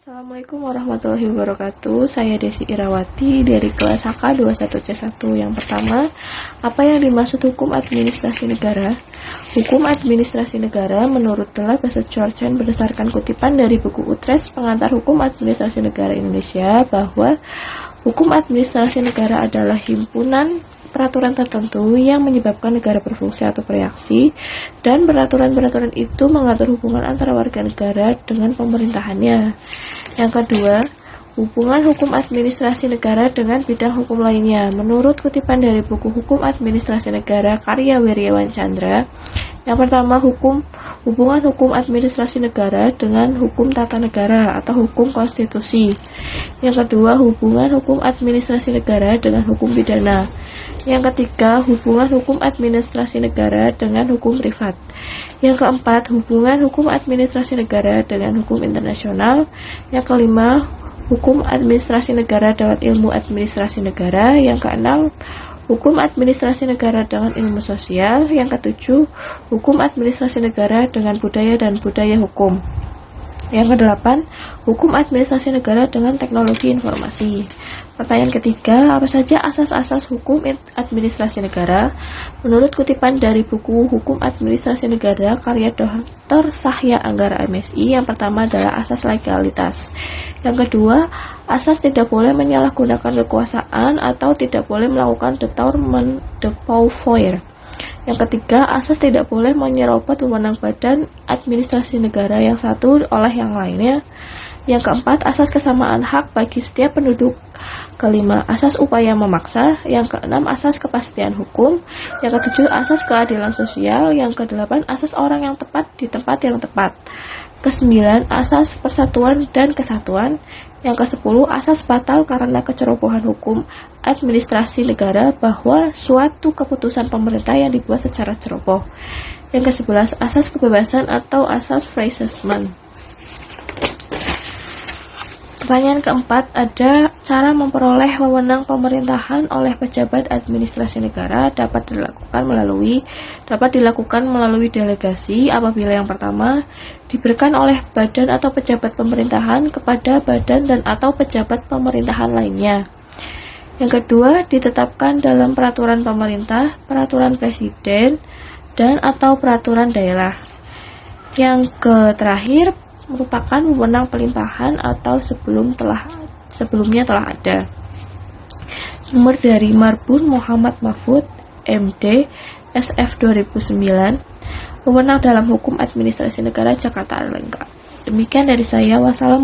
Assalamualaikum warahmatullahi wabarakatuh. Saya Desi Irawati dari kelas HK 21C1. Yang pertama, apa yang dimaksud hukum administrasi negara? Hukum administrasi negara menurut Della Bassett-Chorchen berdasarkan kutipan dari buku Utrecht Pengantar Hukum Administrasi Negara Indonesia bahwa hukum administrasi negara adalah himpunan peraturan tertentu yang menyebabkan negara berfungsi atau bereaksi, dan peraturan-peraturan itu mengatur hubungan antara warga negara dengan pemerintahannya. Yang kedua, hubungan hukum administrasi negara dengan bidang hukum lainnya. Menurut kutipan dari buku Hukum Administrasi Negara karya Weriawan Chandra, yang pertama, hubungan hukum administrasi negara dengan hukum tata negara atau hukum konstitusi. Yang kedua, hubungan hukum administrasi negara dengan hukum pidana. Yang ketiga, hubungan hukum administrasi negara dengan hukum privat. Yang keempat, hubungan hukum administrasi negara dengan hukum internasional. Yang kelima, hukum administrasi negara dengan ilmu administrasi negara. Yang keenam, hukum administrasi negara dengan ilmu sosial. Yang ketujuh, hukum administrasi negara dengan budaya dan budaya hukum. Yang kedelapan, hukum administrasi negara dengan teknologi informasi. Pertanyaan ketiga, apa saja asas-asas hukum administrasi negara? Menurut kutipan dari buku Hukum Administrasi Negara karya Dr. Sahya Anggara MSI, yang pertama adalah asas legalitas. Yang kedua, asas tidak boleh menyalahgunakan kekuasaan atau tidak boleh melakukan détournement de pouvoir. Yang ketiga, asas tidak boleh menyerobot wewenang badan administrasi negara yang satu oleh yang lainnya. Yang keempat, asas kesamaan hak bagi setiap penduduk. Kelima, asas upaya memaksa. Yang keenam, asas kepastian hukum. Yang ketujuh, asas keadilan sosial. Yang kedelapan, asas orang yang tepat di tempat yang tepat. Kesembilan, asas persatuan dan kesatuan. Yang kesepuluh, asas batal karena kecerobohan hukum administrasi negara bahwa suatu keputusan pemerintah yang dibuat secara ceroboh. Yang kesebelas, asas kebebasan atau asas Freiheitsmann. Pertanyaan keempat, ada cara memperoleh wewenang pemerintahan oleh pejabat administrasi negara dapat dilakukan melalui delegasi apabila yang pertama diberikan oleh badan atau pejabat pemerintahan kepada badan dan atau pejabat pemerintahan lainnya. Yang kedua, ditetapkan dalam peraturan pemerintah, peraturan presiden, dan atau peraturan daerah. Yang terakhir, merupakan wewenang pelimpahan atau sebelumnya telah ada. Sumber dari Marbun Muhammad Mahfud, MD, SF 2009, wewenang dalam hukum administrasi negara Jakarta Erlangga. Demikian dari saya. Wassalamualaikum.